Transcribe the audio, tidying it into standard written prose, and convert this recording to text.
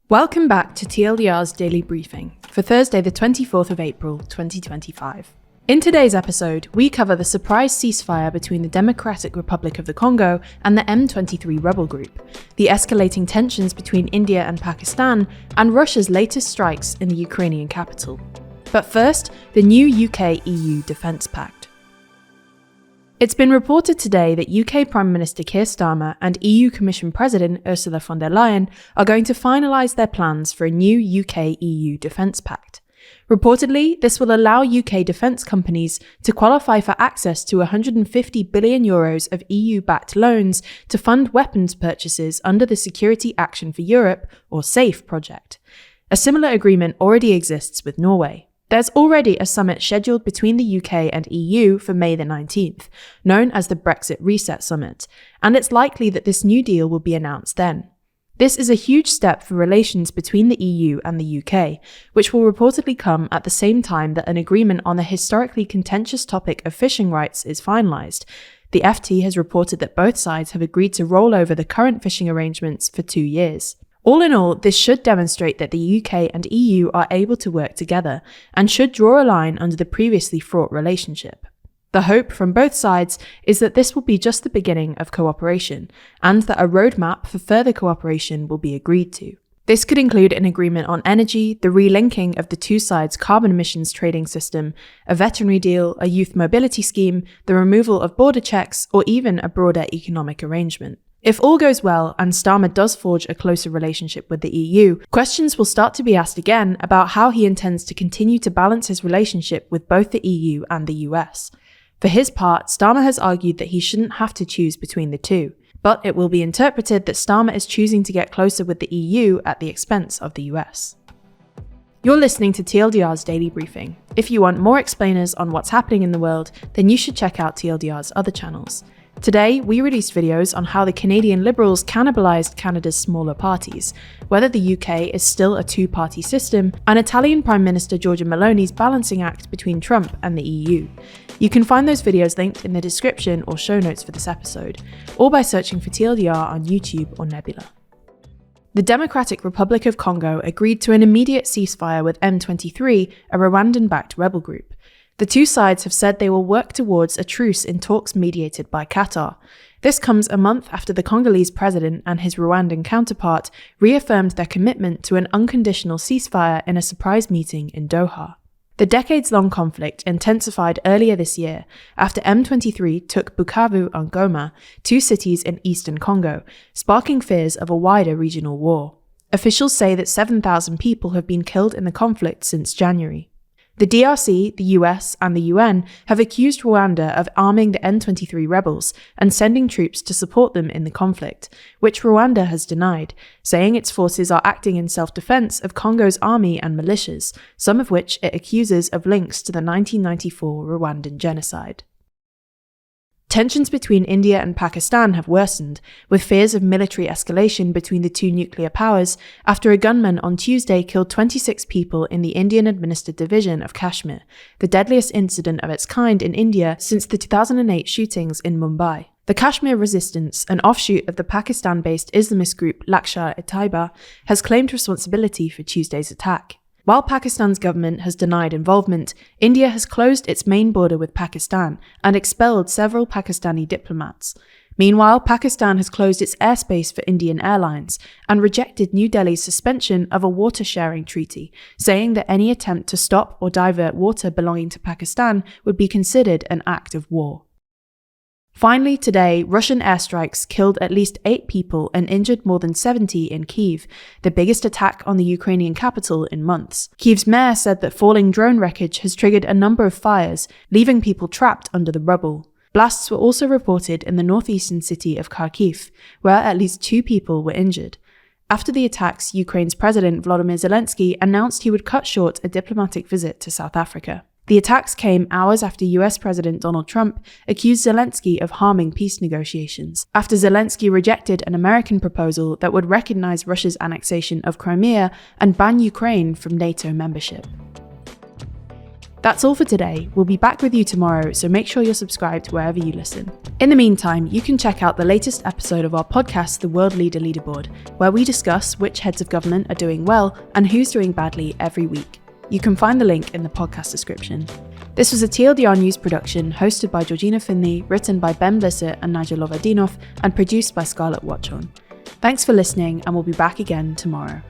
Welcome back to TLDR's Daily Briefing for Thursday the 24th of April 2025. In today's episode, we cover the surprise ceasefire between the Democratic Republic of the Congo and the M23 rebel group, the escalating tensions between India and Pakistan, and Russia's latest strikes in the Ukrainian capital. But first, the new UK-EU Defence Pact. It's been reported today that UK Prime Minister Keir Starmer and EU Commission President Ursula von der Leyen are going to finalise their plans for a new UK-EU Defence Pact. Reportedly, this will allow UK defence companies to qualify for access to €150 billion of EU-backed loans to fund weapons purchases under the Security Action for Europe, or SAFE project. A similar agreement already exists with Norway. There's already a summit scheduled between the UK and EU for May the 19th, known as the Brexit Reset Summit, and it's likely that this new deal will be announced then. This is a huge step for relations between the EU and the UK, which will reportedly come at the same time that an agreement on the historically contentious topic of fishing rights is finalised. The FT has reported that both sides have agreed to roll over the current fishing arrangements for 2 years. All in all, this should demonstrate that the UK and EU are able to work together and should draw a line under the previously fraught relationship. The hope from both sides is that this will be just the beginning of cooperation, and that a roadmap for further cooperation will be agreed to. This could include an agreement on energy, the relinking of the two sides' carbon emissions trading system, a veterinary deal, a youth mobility scheme, the removal of border checks, or even a broader economic arrangement. If all goes well and Starmer does forge a closer relationship with the EU, questions will start to be asked again about how he intends to continue to balance his relationship with both the EU and the US. For his part, Starmer has argued that he shouldn't have to choose between the two, but it will be interpreted that Starmer is choosing to get closer with the EU at the expense of the US. You're listening to TLDR's Daily Briefing. If you want more explainers on what's happening in the world, then you should check out TLDR's other channels. Today, we released videos on how the Canadian Liberals cannibalised Canada's smaller parties, whether the UK is still a two-party system, and Italian Prime Minister Giorgia Meloni's balancing act between Trump and the EU. You can find those videos linked in the description or show notes for this episode, or by searching for TLDR on YouTube or Nebula. The Democratic Republic of Congo agreed to an immediate ceasefire with M23, a Rwandan-backed rebel group. The two sides have said they will work towards a truce in talks mediated by Qatar. This comes a month after the Congolese president and his Rwandan counterpart reaffirmed their commitment to an unconditional ceasefire in a surprise meeting in Doha. The decades-long conflict intensified earlier this year after M23 took Bukavu and Goma, two cities in eastern Congo, sparking fears of a wider regional war. Officials say that 7,000 people have been killed in the conflict since January. The DRC, the US, and the UN have accused Rwanda of arming the M23 rebels and sending troops to support them in the conflict, which Rwanda has denied, saying its forces are acting in self-defense of Congo's army and militias, some of which it accuses of links to the 1994 Rwandan genocide. Tensions between India and Pakistan have worsened, with fears of military escalation between the two nuclear powers after a gunman on Tuesday killed 26 people in the Indian-administered division of Kashmir, the deadliest incident of its kind in India since the 2008 shootings in Mumbai. The Kashmir Resistance, an offshoot of the Pakistan-based Islamist group Lashkar-e-Taiba, has claimed responsibility for Tuesday's attack. While Pakistan's government has denied involvement, India has closed its main border with Pakistan and expelled several Pakistani diplomats. Meanwhile, Pakistan has closed its airspace for Indian airlines and rejected New Delhi's suspension of a water-sharing treaty, saying that any attempt to stop or divert water belonging to Pakistan would be considered an act of war. Finally, today, Russian airstrikes killed at least 8 people and injured more than 70 in Kyiv, the biggest attack on the Ukrainian capital in months. Kyiv's mayor said that falling drone wreckage has triggered a number of fires, leaving people trapped under the rubble. Blasts were also reported in the northeastern city of Kharkiv, where at least 2 people were injured. After the attacks, Ukraine's President Volodymyr Zelensky announced he would cut short a diplomatic visit to South Africa. The attacks came hours after US President Donald Trump accused Zelensky of harming peace negotiations, after Zelensky rejected an American proposal that would recognize Russia's annexation of Crimea and ban Ukraine from NATO membership. That's all for today. We'll be back with you tomorrow, so make sure you're subscribed wherever you listen. In the meantime, you can check out the latest episode of our podcast, The World Leader Leaderboard, where we discuss which heads of government are doing well and who's doing badly every week. You can find the link in the podcast description. This was a TLDR News production hosted by Georgina Findlay, written by Blisset and Nadja Lovadinov, and produced by Scarlett Watchorn. Thanks for listening, and we'll be back again tomorrow.